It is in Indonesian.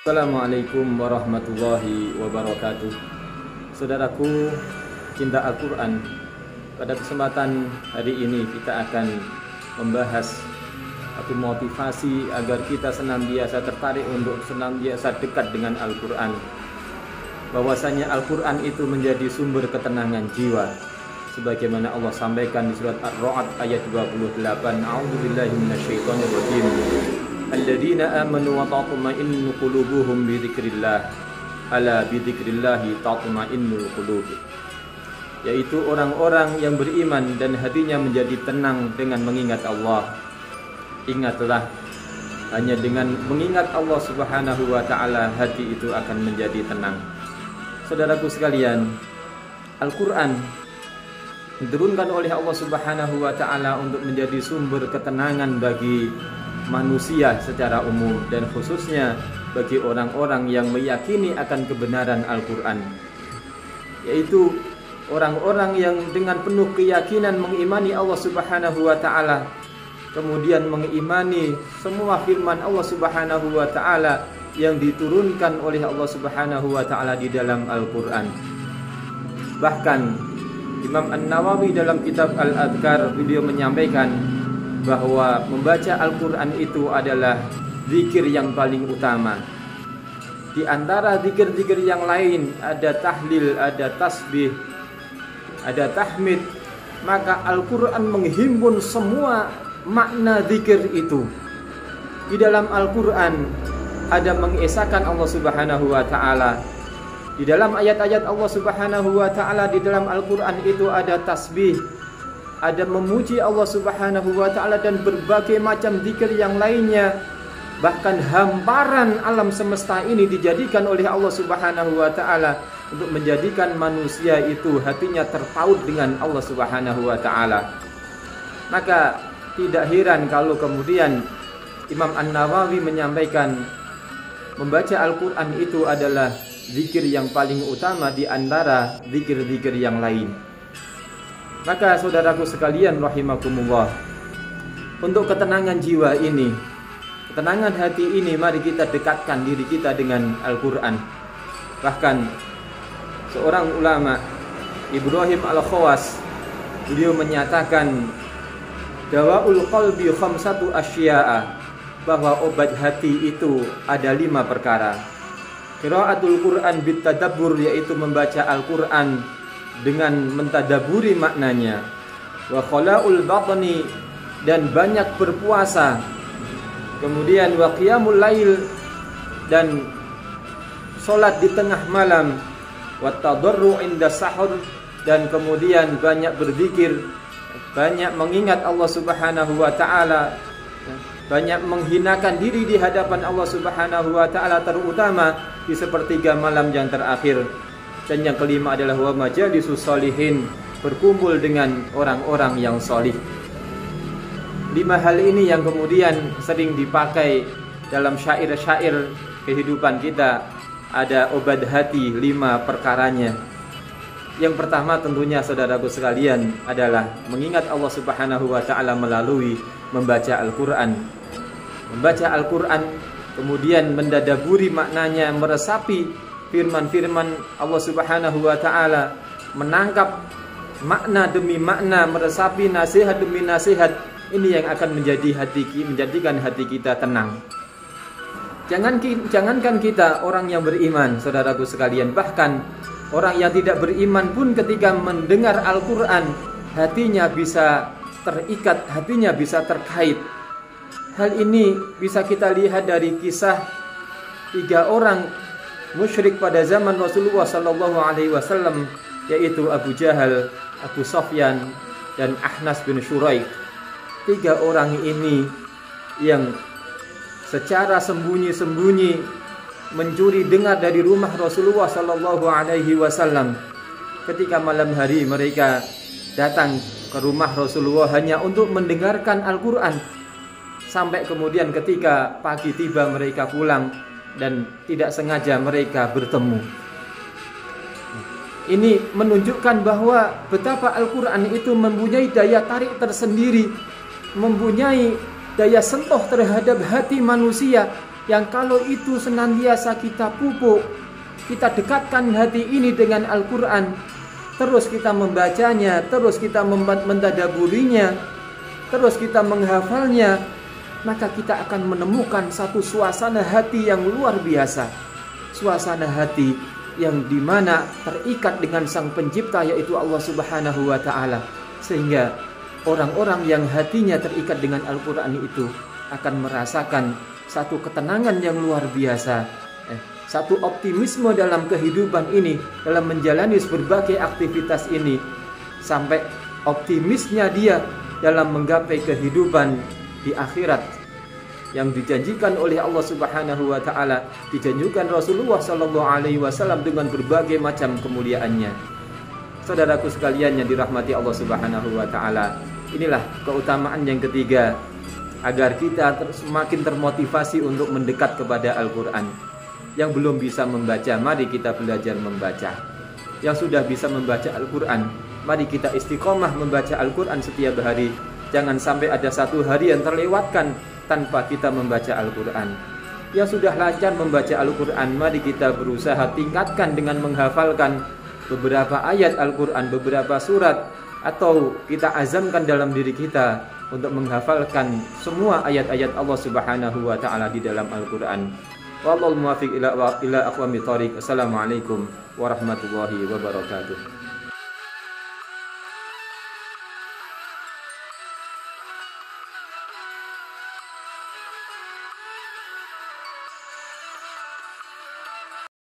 Assalamualaikum warahmatullahi wabarakatuh. Saudaraku cinta Al-Quran, pada kesempatan hari ini kita akan membahas satu motivasi agar kita senantiasa tertarik untuk senantiasa dekat dengan Al-Quran. Bahwasanya Al-Quran itu menjadi sumber ketenangan jiwa, sebagaimana Allah sampaikan di surat Ar-Ra'd ayat 28. A'udzubillahi minasyaitonirrajim. Alladzina amanu wa tatma'innu qulubuhum bi dzikrillah. Ala bi dzikrillahi tatma'innul qulub. Yaitu orang-orang yang beriman dan hatinya menjadi tenang dengan mengingat Allah. Ingatlah, hanya dengan mengingat Allah Subhanahu wa taala hati itu akan menjadi tenang. Saudaraku sekalian, Al-Quran diturunkan oleh Allah Subhanahu wa taala untuk menjadi sumber ketenangan bagi manusia secara umum dan khususnya bagi orang-orang yang meyakini akan kebenaran Al-Quran, yaitu orang-orang yang dengan penuh keyakinan mengimani Allah Subhanahu wa taala, kemudian mengimani semua firman Allah Subhanahu wa taala yang diturunkan oleh Allah Subhanahu wa taala di dalam Al-Quran. Bahkan Imam An-Nawawi dalam kitab Al-Adhkar beliau menyampaikan bahwa membaca Al-Quran itu adalah zikir yang paling utama. Di antara zikir-zikir yang lain ada tahlil, ada tasbih, ada tahmid. Maka Al-Quran menghimpun semua makna zikir itu. Di dalam Al-Quran ada mengesahkan Allah Subhanahu wa taala. Di dalam ayat-ayat Allah Subhanahu wa taala di dalam Al-Quran itu ada tasbih, ada memuji Allah Subhanahu wa taala dan berbagai macam zikir yang lainnya. Bahkan hamparan alam semesta ini dijadikan oleh Allah Subhanahu wa taala untuk menjadikan manusia itu hatinya terpaut dengan Allah Subhanahu wa taala. Maka tidak heran kalau kemudian Imam An-Nawawi menyampaikan membaca Al-Quran itu adalah zikir yang paling utama di antara zikir-zikir yang lain. Maka saudaraku sekalian rahimakumullah, untuk ketenangan jiwa ini, ketenangan hati ini, mari kita dekatkan diri kita dengan Al-Quran. Bahkan seorang ulama, Ibrahim Al-Khawas, beliau menyatakan dawaul qalbi khamsatu asya'a, bahwa obat hati itu ada 5 perkara. Qiraatul Quran bitadabbur, yaitu membaca Al-Quran dengan mentadaburi maknanya. Wa khala'ul batni, dan banyak berpuasa. Kemudian wa qiyamul lail, dan salat di tengah malam. Wa tadarru inda sahur, dan kemudian banyak berzikir, banyak mengingat Allah Subhanahu wa taala, banyak menghinakan diri di hadapan Allah Subhanahu wa taala, terutama di sepertiga malam yang terakhir. Dan yang kelima adalah wa majalisus sholihin, berkumpul dengan orang-orang yang solih. 5 hal ini yang kemudian sering dipakai dalam syair-syair kehidupan kita. Ada obat hati 5 perkaranya. Yang pertama tentunya saudaraku sekalian adalah mengingat Allah Subhanahu wa taala melalui membaca Al-Quran. Membaca Al-Quran, kemudian mendadaburi maknanya, meresapi firman-firman Allah Subhanahu wa taala, menangkap makna demi makna, meresapi nasihat demi nasihat. Ini yang akan menjadikan hati kita tenang. Jangankan kita orang yang beriman, saudaraku sekalian, bahkan orang yang tidak beriman pun ketika mendengar Al-Quran, hatinya bisa terikat, hatinya bisa terkait. Hal ini bisa kita lihat dari kisah 3 orang musyrik pada zaman Rasulullah sallallahu alaihi wasallam, yaitu Abu Jahal, Abu Sufyan, dan Ahnas bin Syuraik. 3 orang ini yang secara sembunyi-sembunyi mencuri dengar dari rumah Rasulullah sallallahu alaihi wasallam. Ketika malam hari mereka datang ke rumah Rasulullah hanya untuk mendengarkan Al-Quran. Sampai kemudian ketika pagi tiba mereka pulang dan tidak sengaja mereka bertemu. Ini menunjukkan bahwa betapa Al-Quran itu mempunyai daya tarik tersendiri, mempunyai daya sentuh terhadap hati manusia, yang kalau itu senantiasa kita pupuk, kita dekatkan hati ini dengan Al-Quran, terus kita membacanya, terus kita mentadaburinya, terus kita menghafalnya, maka kita akan menemukan satu suasana hati yang luar biasa. Suasana hati yang dimana terikat dengan Sang Pencipta, yaitu Allah Subhanahu wa Ta'ala. Sehingga orang-orang yang hatinya terikat dengan Al-Quran itu akan merasakan satu ketenangan yang luar biasa, satu optimisme dalam kehidupan ini, dalam menjalani berbagai aktivitas ini, sampai optimisnya dia dalam menggapai kehidupan di akhirat yang dijanjikan oleh Allah Subhanahu wa Ta'ala, dijanjikan Rasulullah Sallallahu Alaihi Wasallam dengan berbagai macam kemuliaannya. Saudaraku sekalian yang dirahmati Allah Subhanahu wa Ta'ala, inilah keutamaan yang ketiga, agar kita semakin termotivasi untuk mendekat kepada Al-Quran. Yang belum bisa membaca, mari kita belajar membaca. Yang sudah bisa membaca Al-Quran, mari kita istiqomah membaca Al-Quran setiap hari. Jangan sampai ada satu hari yang terlewatkan tanpa kita membaca Al-Quran. Yang sudah lancar membaca Al-Quran, mari kita berusaha tingkatkan dengan menghafalkan beberapa ayat Al-Quran, beberapa surat, atau kita azamkan dalam diri kita untuk menghafalkan semua ayat-ayat Allah Subhanahu wa Ta'ala di dalam Al-Quran. Wallahu muwaffiq ila aqwamit thoriq. Assalamualaikum warahmatullahi wabarakatuh.